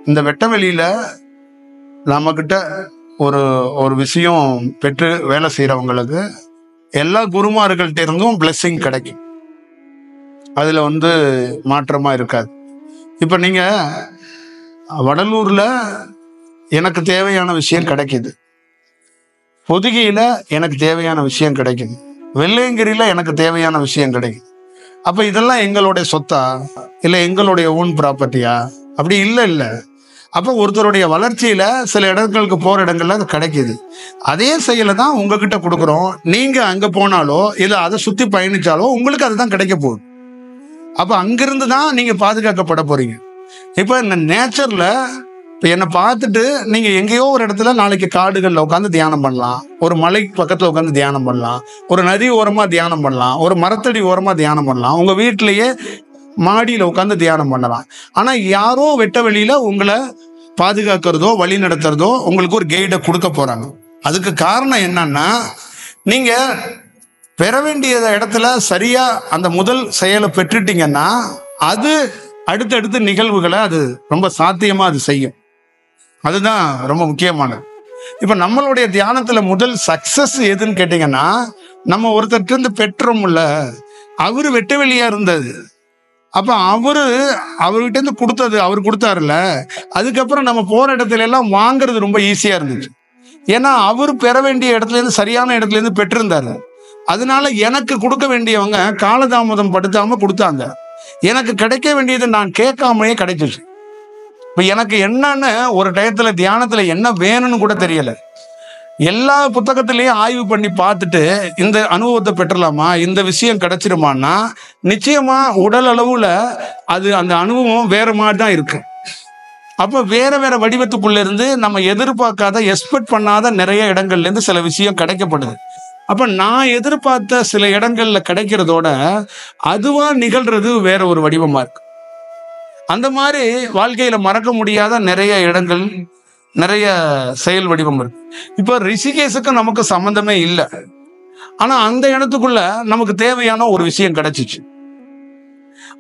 இந்த வெட்ட வெளியில நம்ம கிட்ட ஒரு ஒரு விஷயம் பெற்று வேலை செய்யறவங்களுக்கு எல்லா குருமார்கள்ட்ட இருந்தும் பிளெஸிங் கிடைக்கும். அதுல மாற்றமா இருக்காது. இப்ப நீங்க வடலூர்ல எனக்கு தேவையான விஷயம் கிடைக்குது, பொதிகையில எனக்கு தேவையான விஷயம் கிடைக்குது, வெள்ளையங்கிரியில எனக்கு தேவையான விஷயம் கிடைக்குது. அப்ப இதெல்லாம் எங்களுடைய சொத்தா இல்ல எங்களுடைய ஓன் ப்ராப்பர்ட்டியா? அப்படி இல்லை. அப்ப ஒருத்தருடைய வளர்ச்சியில சில இடங்களுக்கு போற இடங்கள்ல அது கிடைக்குது. அதே செயலை தான் உங்ககிட்ட கொடுக்குறோம். நீங்க அங்க போனாலோ இல்ல அதை சுத்தி பயணிச்சாலோ உங்களுக்கு அதுதான் கிடைக்க போகுது. அப்ப அங்கிருந்து தான் நீங்க பாதுகாக்கப்பட போறீங்க. இப்ப இந்த நேச்சர்ல இப்ப என்னை பார்த்துட்டு நீங்க எங்கேயோ ஒரு இடத்துல நாளைக்கு காடுகள்ல உட்காந்து தியானம் பண்ணலாம், ஒரு மலை பக்கத்துல உட்காந்து தியானம் பண்ணலாம், ஒரு நதி ஓரமா தியானம் பண்ணலாம், ஒரு மரத்தடி ஓரமா தியானம் பண்ணலாம், உங்க வீட்டிலேயே மாடியில உட்காந்து தியானம் பண்ணலாம். ஆனா யாரோ வெட்ட வெளியில உங்களை பாதுகாக்கிறதோ வழி நடத்துறதோ உங்களுக்கு ஒரு கைடை கொடுக்க போறாங்க. அதுக்கு காரணம் என்னன்னா, நீங்க பெற வேண்டிய இடத்துல சரியா அந்த முதல் செயலை பெற்றுட்டீங்கன்னா அது அடுத்தடுத்து நிகழ்வுகளை அது ரொம்ப சாத்தியமா அது செய்யும். அதுதான் ரொம்ப முக்கியமானது. இப்ப நம்மளுடைய தியானத்துல முதல் சக்சஸ் எதுன்னு கேட்டீங்கன்னா, நம்ம ஒருத்தர் இருந்து பெற்றோம்ல, அவரு வெட்ட வெளியா இருந்தது. அப்ப அவர்கிட்ட இருந்து கொடுத்தது அவர் கொடுத்தாருல, அதுக்கப்புறம் நம்ம போற இடத்துல எல்லாம் வாங்குறது ரொம்ப ஈஸியா இருந்துச்சு. ஏன்னா அவர் பெற வேண்டிய இடத்துல இருந்து சரியான இடத்துல இருந்து பெற்றிருந்தாரு. அதனால எனக்கு கொடுக்க வேண்டியவங்க காலதாமதம் படுத்தாம கொடுத்தாங்க. எனக்கு கிடைக்க வேண்டியது நான் கேட்காமயே கிடைச்சிச்சு. இப்ப எனக்கு என்னன்னு ஒரு டயத்துல தியானத்துல என்ன வேணும்னு கூட தெரியல. எல்லா புத்தகத்திலையும் ஆய்வு பண்ணி பார்த்துட்டு இந்த அனுபவத்தை பெற்றலாமா, இந்த விஷயம் கிடைச்சிருமான்னா நிச்சயமா உடல் அளவுல அது அந்த அனுபவம் வேற மாதிரி தான் இருக்கு. அப்ப வேற வேற வடிவத்துக்குள்ள இருந்து நம்ம எதிர்பார்க்காத எக்ஸ்பெக்ட் பண்ணாத நிறைய இடங்கள்ல இருந்து சில விஷயம் கிடைக்கப்படுது. அப்ப நான் எதிர்பார்த்த சில இடங்கள்ல கிடைக்கிறதோட அதுவா நிகழ்றது வேற ஒரு வடிவமா இருக்கு. அந்த மாதிரி வாழ்க்கையில மறக்க முடியாத நிறைய இடங்கள், நிறைய செயல் வடிவம் இருக்கு. இப்ப ரிஷிகேஷுக்கு நமக்கு சம்பந்தமே இல்லை, ஆனா அந்த இடத்துக்குள்ள நமக்கு தேவையான ஒரு விஷயம் கிடைச்சிச்சு.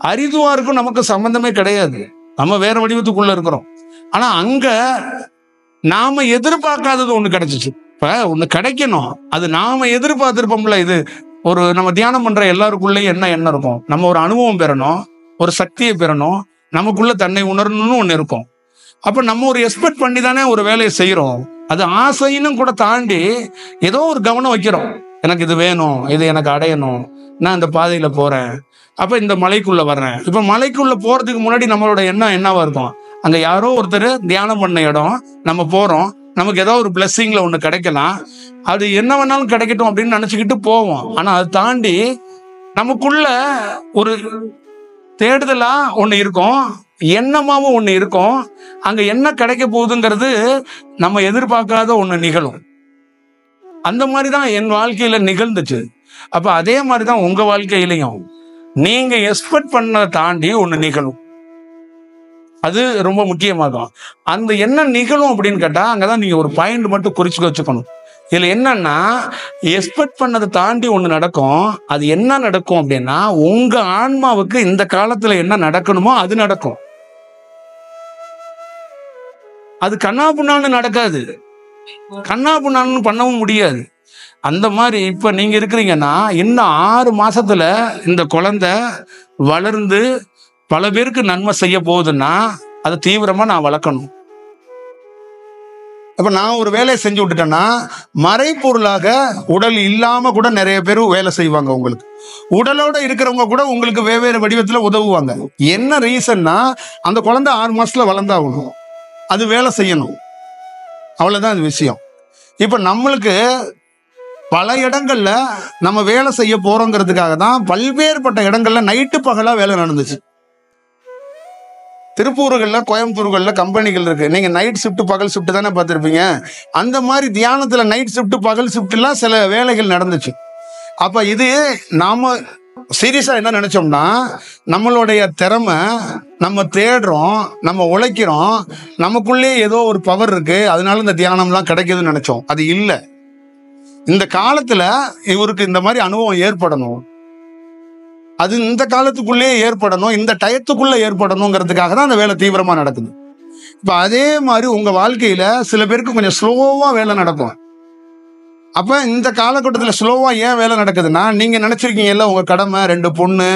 ஹரித்வாருக்கும் நமக்கு சம்பந்தமே கிடையாது, நம்ம வேற வடிவத்துக்குள்ள இருக்கிறோம். ஆனா அங்க நாம எதிர்பார்க்காதது ஒண்ணு கிடைச்சிச்சு. இப்ப ஒண்ணு கிடைக்கணும், அது நாம எதிர்பார்த்திருப்போம்ல. இது ஒரு நம்ம தியானம் பண்ற எல்லாருக்குள்ளேயும் என்ன இருக்கும், நம்ம ஒரு அனுபவம் பெறணும், ஒரு சக்தியை பெறணும், நமக்குள்ள தன்னை உணரணும்னு ஒண்ணு இருக்கும். அப்ப நம்ம ஒரு எக்ஸ்பெக்ட் பண்ணி தானே ஒரு வேலையை செய்யறோம். அது ஆசைன்னு கூட தாண்டி ஏதோ ஒரு கவனம் வைக்கிறோம், எனக்கு இது வேணும், இது எனக்கு அடையணும், நான் இந்த பாதையில போறேன், அப்ப இந்த மலைக்குள்ள வர்றேன். இப்ப மலைக்குள்ள போறதுக்கு முன்னாடி நம்மளோட எண்ணம் என்னவா இருக்கும், அங்க யாரோ ஒருத்தர் தியானம் பண்ண இடம், நம்ம போறோம், நமக்கு ஏதோ ஒரு பிளெஸிங்ல ஒண்ணு கிடைக்கலாம், அது என்ன வேணாலும் கிடைக்கட்டும் அப்படின்னு நினைச்சுக்கிட்டு போவோம். ஆனா அதை தாண்டி நமக்குள்ள ஒரு தேடுதலா ஒண்ணு இருக்கும், எண்ணமாவும் ஒண்ணு இருக்கும். அங்க என்ன கிடைக்க போகுதுங்கிறது நம்ம எதிர்பார்க்காத ஒண்ணு நிகழும். அந்த மாதிரிதான் என் வாழ்க்கையில நிகழ்ந்துச்சு. அப்ப அதே மாதிரிதான் உங்க வாழ்க்கையிலையும் நீங்க எக்ஸ்பெக்ட் பண்ண தாண்டி ஒண்ணு நிகழும். அது ரொம்ப முக்கியமாகும். அந்த என்ன நிகழும் அப்படின்னு கேட்டா அங்கதான் நீங்க ஒரு பாயிண்ட் மட்டும் குறிச்சு வச்சுக்கணும். இதுல என்னன்னா, எக்ஸ்பெக்ட் பண்ணதை தாண்டி ஒண்ணு நடக்கும். அது என்ன நடக்கும் அப்படின்னா, உங்க ஆன்மாவுக்கு இந்த காலத்துல என்ன நடக்கணுமோ அது நடக்கும். அது கண்ணா புண்ணான்னு நடக்காது, கண்ணா புண்ணான்னு பண்ணவும் முடியாது. அந்த மாதிரி இப்ப நீங்க இருக்கிறீங்கன்னா, இன்னும் 6 மாசத்துல இந்த குழந்தை வளர்ந்து பல பேருக்கு நன்மை செய்ய போகுதுன்னா அதை தீவிரமா நான் வளர்க்கணும். அப்ப நான் ஒரு வேலையை செஞ்சு விட்டுட்டேன்னா, மறைப்பொருளாக உடல் இல்லாம கூட நிறைய பேர் வேலை செய்வாங்க. உங்களுக்கு உடலோட இருக்கிறவங்க கூட உங்களுக்கு வெவ்வேறு வடிவத்துல உதவுவாங்க. என்ன ரீசன்னா, அந்த குழந்தை 6 மாசத்துல வளர்ந்தாகணும், அது வேலை செய்யணும், அவ்வளவுதான் அது விஷயம். இப்ப நம்மளுக்கு பல இடங்கள்ல நம்ம வேலை செய்ய போறோங்கிறதுக்காக தான் பல்வேறுபட்ட இடங்கள்ல நைட்டு பகலா வேலை நடந்துச்சு. திருப்பூர்கள்ல, கோயம்புத்தூர்கள்ல கம்பெனிகள் இருக்கு. நீங்க நைட் ஷிஃப்ட் பகல் ஷிஃப்ட் தானே பார்த்துருப்பீங்க. அந்த மாதிரி தியானத்துல நைட் ஷிஃப்ட் பகல் ஷிஃப்ட் எல்லாம் சில வேலைகள் நடந்துச்சு. அப்ப இது நாம சீரியஸா என்ன நினைச்சோம்னா, நம்மளுடைய திறமை, நம்ம தேடுறோம், நம்ம உழைக்கிறோம், நமக்குள்ளே ஏதோ ஒரு பவர் இருக்கு, அதனால இந்த தியானம்லாம் கிடைக்குதுன்னு நினைச்சோம். அது இல்லை. இந்த காலத்துல இவருக்கு இந்த மாதிரி அனுபவம் ஏற்படணும், அது இந்த காலத்துக்குள்ளே ஏற்படணும், இந்த டயத்துக்குள்ள ஏற்படணுங்கிறதுக்காக தான் அந்த வேலை தீவிரமா நடக்குது. இப்ப அதே மாதிரி உங்க வாழ்க்கையில சில பேருக்கு கொஞ்சம் ஸ்லோவா வேலை நடக்கும். அப்ப இந்த காலகட்டத்தில் ஸ்லோவா ஏன் வேலை நடக்குதுன்னா, நீங்க நினைச்சிருக்கீங்கல்ல உங்க கடமை, 2 பொண்ணு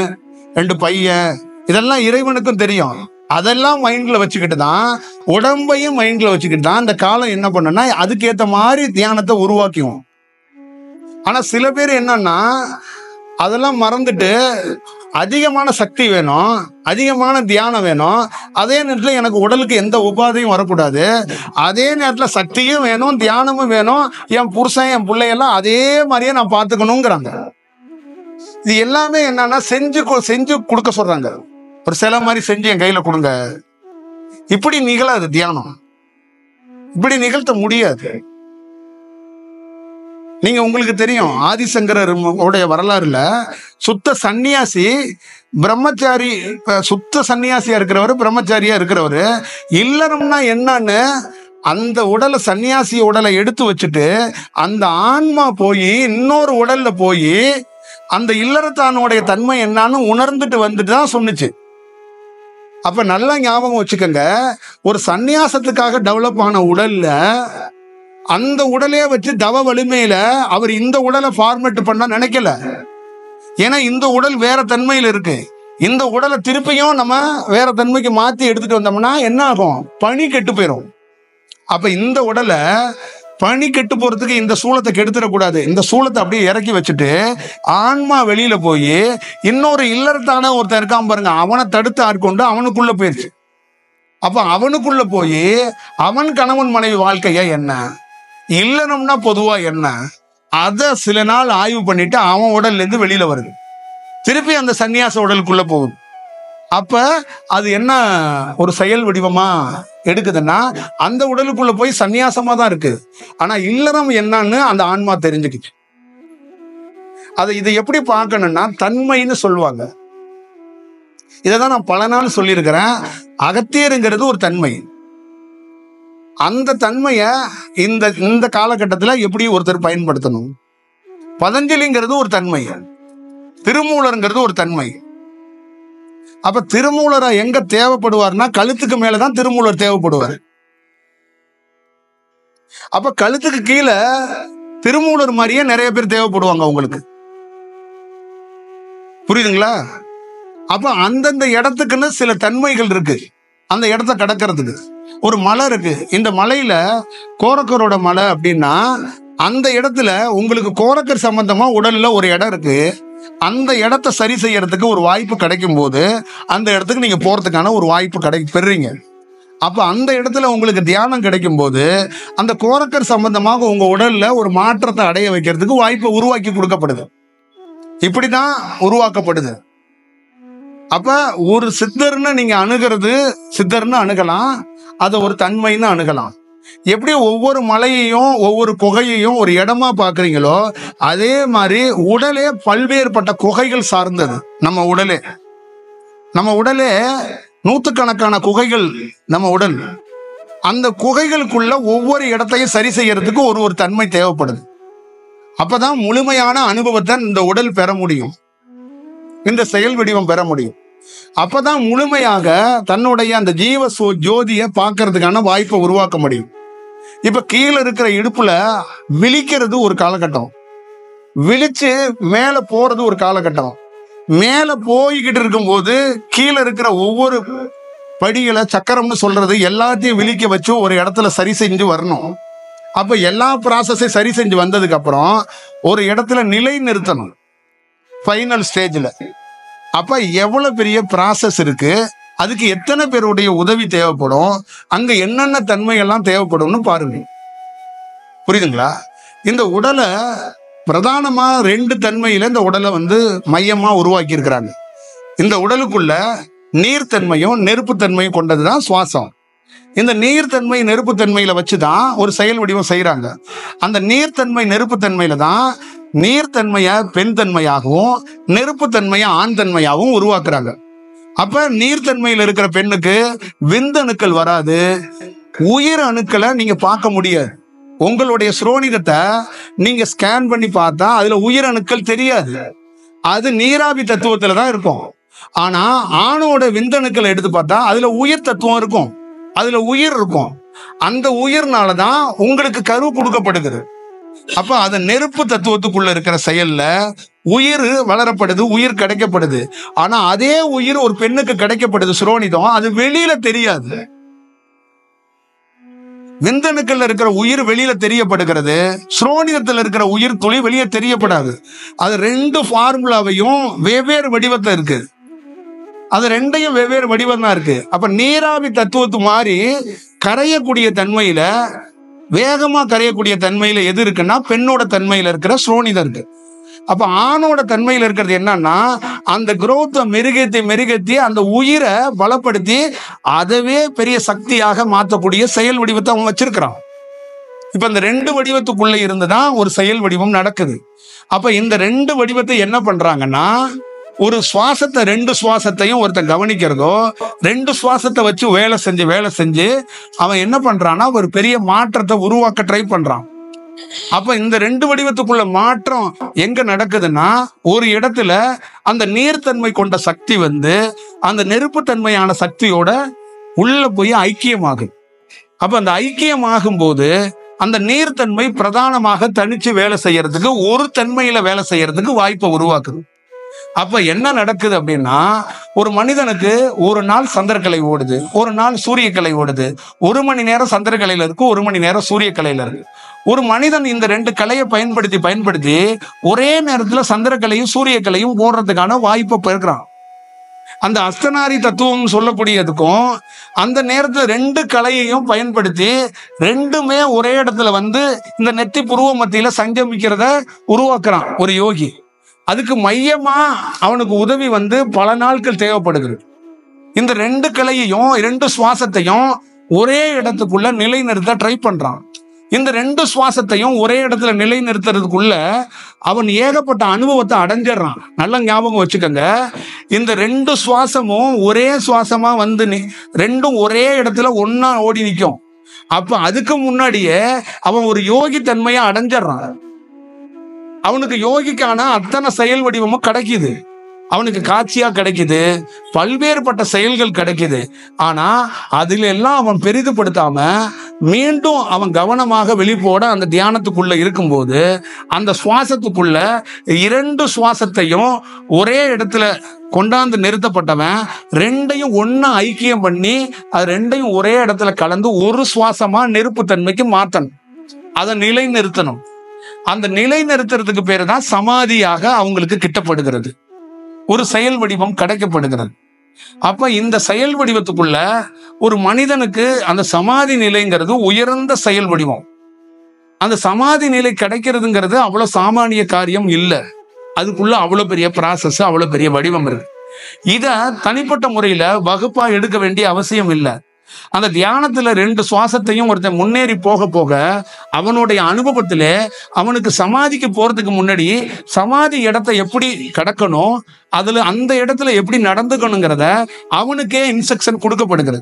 2 பையன், இதெல்லாம் இறைவனுக்கும் தெரியும். அதெல்லாம் மைண்ட்ல வச்சுக்கிட்டு தான், உடம்பையும் மைண்ட்ல வச்சுக்கிட்டு தான் இந்த காலம் என்ன பண்ணுன்னா அதுக்கேற்ற மாதிரி தியானத்தை உருவாக்கியும். ஆனா சில பேர் என்னன்னா அதெல்லாம் மறந்துட்டு அதிகமான சக்தி வேணும், அதிகமான தியானம் வேணும், அதே நேரத்தில் எனக்கு உடலுக்கு எந்த உபாதையும் வரக்கூடாது, அதே நேரத்தில் சக்தியும் வேணும், தியானமும் வேணும், என் புருஷன் என் பிள்ளையெல்லாம் அதே மாதிரியே நான் பார்த்துக்கணுங்கிறாங்க. இது எல்லாமே என்னன்னா செஞ்சு கொடுக்க சொல்றாங்க. ஒரு சில மாதிரி செஞ்சு என் கையில கொடுங்க. இப்படி நிகழாது தியானம், இப்படி நிகழ்த்த முடியாது. நீங்க உங்களுக்கு தெரியும் ஆதிசங்கரர் உடைய வரலாறுல சுத்த சன்னியாசி பிரம்மச்சாரி, சுத்த சன்னியாசியா இருக்கிறவர் பிரம்மச்சாரியா இருக்கிறவர் இல்லறம்னா என்னன்னு அந்த உடலை சன்னியாசி உடலை எடுத்து வச்சுட்டு அந்த ஆன்மா போய் இன்னொரு உடல்ல போய் அந்த இல்லறத்தானுடைய தன்மை என்னன்னு உணர்ந்துட்டு வந்துட்டு தான் சொன்னுச்சு. அப்ப நல்லா ஞாபகம் வச்சுக்கோங்க, ஒரு சன்னியாசத்துக்காக டெவலப் ஆன உடல்ல அந்த உடலே வச்சு தவ வலிமையில அவர் இந்த உடலை ஃபார்மேட் பண்ண நினைக்கல. ஏன்னா இந்த உடல் வேற தன்மையில இருக்கு. இந்த உடலை திருப்பியும் நம்ம வேற தன்மைக்கு மாத்தி எடுத்துட்டு வந்தோம்னா என்ன ஆகும்? பனி கெட்டு போயிடும். அப்ப இந்த உடலை பனி கெட்டு போறதுக்கு இந்த சூளத்தை கெடுத்துடக்கூடாது. இந்த சூளத்தை அப்படியே இறக்கி வச்சுட்டு ஆன்மா வெளியில போய் இன்னொரு இல்லறத்தான ஒருத்தன் இருக்கான் பாருங்க, அவனை தடுத்து ஆட்கொண்டு அவனுக்குள்ள போயிருச்சு. அப்ப அவனுக்குள்ள போய் அவன் கணவன் மனைவி வாழ்க்கையா என்ன, இல்லறம்னா பொதுவா என்ன, அத சில நாள் ஆய்வு பண்ணிட்டு அவன் உடல்ல இருந்து வெளியில வருது, திருப்பி அந்த சன்னியாச உடலுக்குள்ள போகுது. அப்ப அது என்ன ஒரு செயல் வடிவமா எடுக்குதுன்னா அந்த உடலுக்குள்ள போய் சன்னியாசமா தான் இருக்கு. ஆனா இல்லறம் என்னன்னு அந்த ஆன்மா தெரிஞ்சுக்கிச்சு. இதை எப்படி பார்க்கணும்னா தன்மைன்னு சொல்லுவாங்க. இதைதான் நான் பல நாள் சொல்லியிருக்கிறேன். அகத்தியருங்கிறது ஒரு தன்மை. அந்த தன்மைய இந்த காலகட்டத்தில் எப்படி ஒருத்தர் பயன்படுத்தணும். பதஞ்சலிங்கிறது ஒரு தன்மை, திருமூலருங்கிறது ஒரு தன்மை. அப்ப திருமூலரை எங்க தேவைப்படுவார்னா கழுத்துக்கு மேலதான் திருமூலர் தேவைப்படுவார். அப்ப கழுத்துக்கு கீழே திருமூலர் மாதிரியே நிறைய பேர் தேவைப்படுவாங்க உங்களுக்கு, புரியுதுங்களா? அப்ப அந்தந்த இடத்துக்குன்னு சில தன்மைகள் இருக்கு. அந்த இடத்த கடக்கிறதுக்கு ஒரு மலை இருக்கு. இந்த மலையில கோரக்கரோட மலை அப்படின்னா அந்த இடத்துல உங்களுக்கு கோரக்கர் சம்பந்தமா உடல்ல ஒரு இடம் இருக்கு. அந்த இடத்த சரி செய்யறதுக்கு ஒரு வாய்ப்பு கிடைக்கும் போது அந்த இடத்துக்கு நீங்க போறதுக்கான ஒரு வாய்ப்பு பெறுறீங்க. அப்ப அந்த இடத்துல உங்களுக்கு தியானம் கிடைக்கும் போது அந்த கோரக்கர் சம்பந்தமாக உங்க உடல்ல ஒரு மாற்றத்தை அடைய வைக்கிறதுக்கு வாய்ப்பு உருவாக்கி கொடுக்கப்படுது. இப்படிதான் உருவாக்கப்படுது. அப்ப ஒரு சித்தர்னு நீங்க அணுகிறது, சித்தர்னு அணுகலாம், அதை ஒரு தன்மைன்னு அணுகலாம். எப்படி ஒவ்வொரு மலையையும் ஒவ்வொரு குகையையும் ஒரு இடமா பாக்குறீங்களோ அதே மாதிரி உடலே பல்வேறுபட்ட குகைகள் சார்ந்தது. நம்ம உடலே நூற்றுக்கணக்கான குகைகள் நம்ம உடல். அந்த குகைகளுக்குள்ள ஒவ்வொரு இடத்தையும் சரி செய்யறதுக்கு ஒரு தன்மை தேவைப்படுது. அப்பதான் முழுமையான அனுபவத்தை இந்த உடல் பெற முடியும், இந்த செயல் வடிவம் பெற முடியும். அப்பதான் முழுமையாக தன்னுடைய அந்த ஜீவ ஜோதியை பார்க்கறதுக்கான வாய்ப்பை உருவாக்க முடியும். இப்ப கீழே இருக்கிற இடுப்புல விழிக்கிறது ஒரு காலகட்டம், விழிச்சு மேல போறது ஒரு காலகட்டம். மேல போய்கிட்டு இருக்கும்போது கீழே இருக்கிற ஒவ்வொரு படிகளை சக்கரம்னு சொல்றது எல்லாத்தையும் விழிக்க வச்சு ஒரு இடத்துல சரி செஞ்சு வரணும். அப்ப எல்லா ப்ராசஸையும் சரி செஞ்சு வந்ததுக்கு அப்புறம் ஒரு இடத்துல நிலை நிறுத்தணும் ஃபைனல் ஸ்டேஜ்ல. அப்ப எவ்வளவு பெரிய ப்ராசஸ் இருக்கு, அதுக்கு எத்தனை பேருடைய உதவி தேவைப்படும், அங்க என்னென்ன தன்மைகள்லாம் தேவைப்படும்னு பாருங்க. புரியுதுங்களா? இந்த உடலை பிரதானமா 2 தன்மையில இந்த உடலை மையமா உருவாக்கி இருக்கிறாங்க. இந்த உடலுக்குள்ள நீர்த்தன்மையும் நெருப்புத்தன்மையும் கொண்டதுதான் சுவாசம். இந்த நீர்த்தன்மை நெருப்புத்தன்மையில வச்சுதான் ஒரு செயல் வடிவம் செய்யறாங்க. அந்த நீர்த்தன்மை நெருப்புத்தன்மையில தான் நீர்த்தன்மைய பெண் தன்மையாகவும் நெருப்புத்தன்மைய ஆண் தன்மையாகவும் உருவாக்குறாங்க. அப்ப நீர்த்தன்மையில இருக்கிற பெண்ணுக்கு விந்தணுக்கள் வராது, உயிர் அணுக்களை நீங்க பார்க்க முடியாது. உங்களுடைய சுரோனிதத்தை நீங்க ஸ்கேன் பண்ணி பார்த்தா அதுல உயிர் அணுக்கள் தெரியாது, அது நீராவி தத்துவத்துல தான் இருக்கும். ஆனா ஆணோட விந்தணுக்களை எடுத்து பார்த்தா அதுல உயிர் தத்துவம் இருக்கும். அதுல உயிர் இருக்கும். அந்த உயிர்னாலதான் உங்களுக்கு கரு கொடுக்கப்படுகிறது. அப்ப அது நெருப்பு தத்துவத்துக்குள்ள இருக்கிற செயல்ல உயிர் வளரப்படுது, உயிர் கிடைக்கப்படுது. ஆனா அதே உயிர் ஒரு பெண்ணுக்கு கிடைக்கப்படுது சுரோனிதம், அது வெளியில தெரியாது. விந்தணுக்கள்ல இருக்கிற உயிர் வெளியில தெரியப்படுகிறது, சுரோனிதத்தில் இருக்கிற உயிர் துளி வெளியே தெரியப்படாது. அது ரெண்டு ஃபார்முலாவையும் வெவ்வேறு வடிவத்தை இருக்கு, அது ரெண்டையும் வெவ்வேறு வடிவம் தான் இருக்கு. அப்ப நீராவி தத்துவத்து மாதிரி கரையக்கூடிய தன்மையில, வேகமா கரையக்கூடிய தன்மையில எது இருக்குன்னா பெண்ணோட தன்மையில இருக்கிற சுரோனிதம் இருக்கு. அப்ப ஆணோட தன்மையில இருக்கிறது என்னன்னா அந்த குரோத்தை மெருகேத்தி அந்த உயிரை பலப்படுத்தி அதவே பெரிய சக்தியாக மாற்றக்கூடிய செயல் வடிவத்தை அவன் வச்சிருக்கிறான். இப்ப இந்த ரெண்டு வடிவத்துக்குள்ள இருந்துதான் ஒரு செயல் வடிவம் நடக்குது. அப்ப இந்த ரெண்டு வடிவத்தை என்ன பண்றாங்கன்னா, ஒரு சுவாசத்தை, ரெண்டு சுவாசத்தையும் ஒருத்தன் கவனிக்கிறதோ, ரெண்டு சுவாசத்தை வச்சு வேலை செஞ்சு அவன் என்ன பண்றான்னா ஒரு பெரிய மாற்றத்தை உருவாக்க ட்ரை பண்றான். அப்ப இந்த ரெண்டு வடிவத்துக்குள்ள மாற்றம் எங்க நடக்குதுன்னா, ஒரு இடத்துல அந்த நீர்த்தன்மை கொண்ட சக்தி அந்த நெருப்புத்தன்மையான சக்தியோட உள்ள போய் ஐக்கியமாகுது. அப்ப அந்த ஐக்கியமாகும் போது அந்த நீர்த்தன்மை பிரதானமாக தனிச்சு வேலை செய்யறதுக்கு, ஒரு தன்மையில வேலை செய்யறதுக்கு வாய்ப்பை உருவாக்குது. அப்ப என்ன நடக்குது அப்படின்னா, ஒரு மனிதனுக்கு ஒரு நாள் சந்திரக்கலை ஓடுது, ஒரு நாள் சூரியக்கலை ஓடுது. 1 மணி நேரம் சந்திரக்கலையில இருக்கு, 1 மணி நேரம் சூரியக்கலையில இருக்கு. ஒரு மனிதன் இந்த ரெண்டு கலையை பயன்படுத்தி ஒரே நேரத்துல சந்திரக்கலையும் சூரியக்கலையும் ஓடுறதுக்கான வாய்ப்பை பெறுகிறான். அந்த அஸ்தனாரி தத்துவம் சொல்லக்கூடியதுக்கும் அந்த நேரத்துல ரெண்டு கலையையும் பயன்படுத்தி ரெண்டுமே ஒரே இடத்துல இந்த நெத்தி புருவ மத்தியில சங்கமிக்கிறத உருவாக்குறான் ஒரு யோகி. அதுக்கு மையமா அவனுக்கு உதவி பல நாட்கள் தேவைப்படுகிறது. இந்த ரெண்டு கலையையும், ரெண்டு சுவாசத்தையும் ஒரே இடத்துக்குள்ள நிலைநிறுத்த ட்ரை பண்றான். இந்த ரெண்டு சுவாசத்தையும் ஒரே இடத்துல நிலைநிறுத்துறதுக்குள்ள அவன் ஏகப்பட்ட அனுபவத்தை அடைஞ்சிடறான். நல்ல ஞாபகம் வச்சுக்கோங்க, இந்த ரெண்டு சுவாசமும் ஒரே சுவாசமா ரெண்டும் ஒரே இடத்துல ஒன்னா ஓடி நிற்கும். அப்ப அதுக்கு முன்னாடியே அவன் ஒரு யோகி தன்மையை அடைஞ்சிடறான். அவனுக்கு யோகிக்கான அத்தனை செயல் வடிவமும் கிடைக்குது, அவனுக்கு காட்சியா கிடைக்குது, பல்வேறுபட்ட செயல்கள் கிடைக்குது. ஆனா அதுல எல்லாம் அவன் பெரிதுபடுத்தாம மீண்டும் அவன் கவனமாக வெளிப்போட அந்த தியானத்துக்குள்ள இருக்கும்போது அந்த சுவாசத்துக்குள்ள இரண்டு சுவாசத்தையும் ஒரே இடத்துல கொண்டாந்து நிறுத்தப்பட்டவன் ரெண்டையும் ஒன்னா ஐக்கியம் பண்ணி அது ரெண்டையும் ஒரே இடத்துல கலந்து ஒரு சுவாசமா நெருப்பு தன்மைக்கு மாத்தணும், அதை நிலை நிறுத்தணும். அந்த நிலை நிறுத்துறதுக்கு பேரு தான் சமாதியாக அவங்களுக்கு கிட்டப்படுகிறது, ஒரு செயல் வடிவம் கிடைக்கப்படுகிறது. அப்ப இந்த செயல் வடிவத்துக்குள்ள ஒரு மனிதனுக்கு அந்த சமாதி நிலைங்கிறது உயர்ந்த செயல் வடிவம். அந்த சமாதி நிலை கிடைக்கிறதுங்கிறது அவ்வளவு சாமானிய காரியம் இல்லை. அதுக்குள்ள அவ்வளவு பெரிய ப்ராசஸ், அவ்வளவு பெரிய வடிவம் இருக்கு. இத தனிப்பட்ட முறையில வகுப்பா எடுக்க வேண்டிய அவசியம் இல்லை. அந்த தியானத்துல ரெண்டு சுவாசத்தையும் ஒருத்தன் முன்னேறி போக போக அவனுடைய அனுபவத்திலே அவனுக்கு சமாதிக்கு போறதுக்கு முன்னாடி சமாதி இடத்தை எப்படி கடக்கணும், அதுல அந்த இடத்துல எப்படி நடந்துக்கணுங்கிறத அவனுக்கே இன்ஸ்ட்ரக்ஷன் கொடுக்கப்படுகிறது.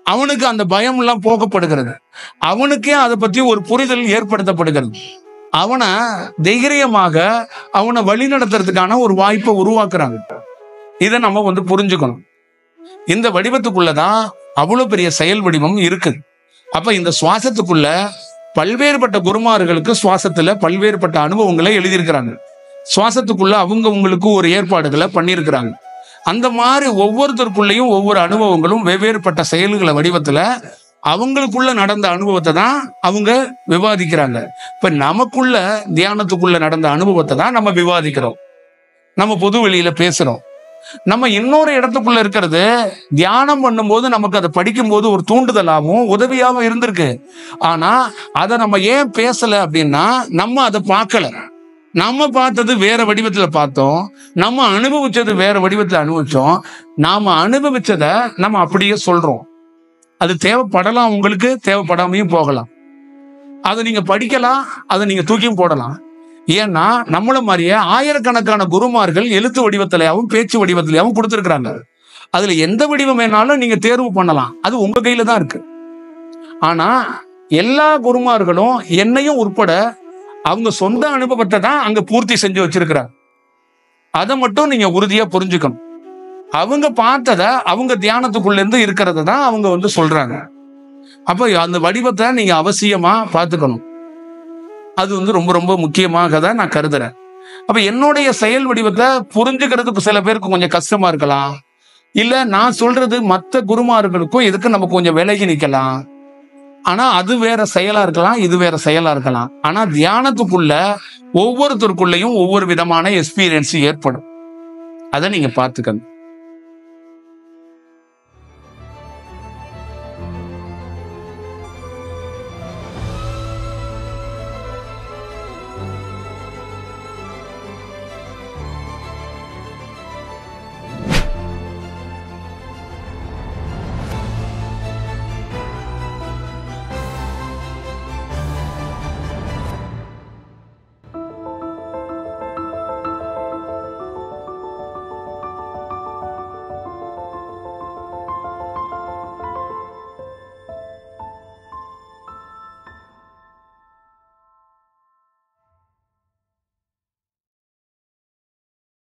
அவனுக்கு அந்த பயம் எல்லாம் போகப்படுகிறது, அவனுக்கே அதை பற்றி ஒரு புரிதல் ஏற்படுத்தப்படுகிறது. அவனை தைரியமாக அவனை வழி நடத்துறதுக்கான ஒரு வாய்ப்பை உருவாக்குறாங்க. இதை நம்ம புரிஞ்சுக்கணும். இந்த வடிவத்துக்குள்ளதான் அவ்வளவு பெரிய செயல் வடிவம் இருக்குது. அப்ப இந்த சுவாசத்துக்குள்ள பல்வேறுபட்ட குருமார்களுக்கு சுவாசத்துல பல்வேறுபட்ட அனுபவங்களை எழுதியிருக்கிறாங்க. சுவாசத்துக்குள்ள உங்களுக்கு ஒரு ஏற்பாடுகளை பண்ணியிருக்கிறாங்க. அந்த மாதிரி ஒவ்வொருத்தருக்குள்ளேயும் ஒவ்வொரு அனுபவங்களும் வெவ்வேறுபட்ட செயல்களை வடிவத்துல அவங்களுக்குள்ள நடந்த அனுபவத்தை தான் அவங்க விவாதிக்கிறாங்க. இப்ப நமக்குள்ள தியானத்துக்குள்ள நடந்த அனுபவத்தை தான் நம்ம விவாதிக்கிறோம், நம்ம பொது வெளியில பேசுறோம். நம்ம இன்னொரு இடத்துக்குள்ள இருக்கிறது தியானம் பண்ணும்போது நமக்கு அதை படிக்கும் போது ஒரு தூண்டுதலாகவும் உதவியாகவும் இருந்திருக்கு. ஆனா அதை நம்ம ஏன் பேசல அப்படின்னா, நம்ம அதை பார்க்கல. நம்ம பார்த்தது வேற வடிவத்துல பார்த்தோம், நம்ம அனுபவிச்சது வேற வடிவத்துல அனுபவிச்சோம். நாம அனுபவிச்சதை நம்ம அப்படியே சொல்றோம். அது தேவைப்படலாம், உங்களுக்கு தேவைப்படாமையும் போகலாம். அதை நீங்க படிக்கலாம், அதை நீங்க தூக்கியும் போடலாம். ஏன்னா நம்மள மாதிரியே ஆயிரக்கணக்கான குருமார்கள் எழுத்து வடிவத்திலேயாவும் பேச்சு வடிவத்திலேயாவும் கொடுத்துருக்குறாங்க. அதுல எந்த வடிவம் வேணாலும் நீங்க தேர்வு பண்ணலாம், அது உங்க கையில தான் இருக்கு. ஆனா எல்லா குருமார்களும் என்னையும் உட்பட அவங்க சொந்த அனுபவத்தை தான் அங்க பூர்த்தி செஞ்சு வச்சிருக்கிறாங்க. அதை மட்டும் நீங்க உறுதியா புரிஞ்சுக்கணும். அவங்க பார்த்தத அவங்க தியானத்துக்குள்ள இருந்து இருக்கிறத தான் அவங்க சொல்றாங்க. அப்ப அந்த வடிவத்தை நீங்க அவசியமா பார்த்துக்கணும். அது வந்து ரொம்ப ரொம்ப முக்கியமாக தான் நான் கருதுறேன். அப்ப என்னுடைய செயல் வடிவத்தை புரிஞ்சுக்கிறதுக்கு சில பேருக்கு கொஞ்சம் கஷ்டமா இருக்கலாம். இல்ல நான் சொல்றது மற்ற குருமார்களுக்கும் இதுக்கு நம்ம கொஞ்சம் விலகி நிக்கலாம். ஆனா அது வேற செயலா இருக்கலாம், இது வேற செயலா இருக்கலாம். ஆனா தியானத்துக்குள்ள ஒவ்வொருத்தருக்குள்ளயும் ஒவ்வொரு விதமான எக்ஸ்பீரியன்ஸ் ஏற்படும். அதை நீங்க பார்த்துக்கணும்.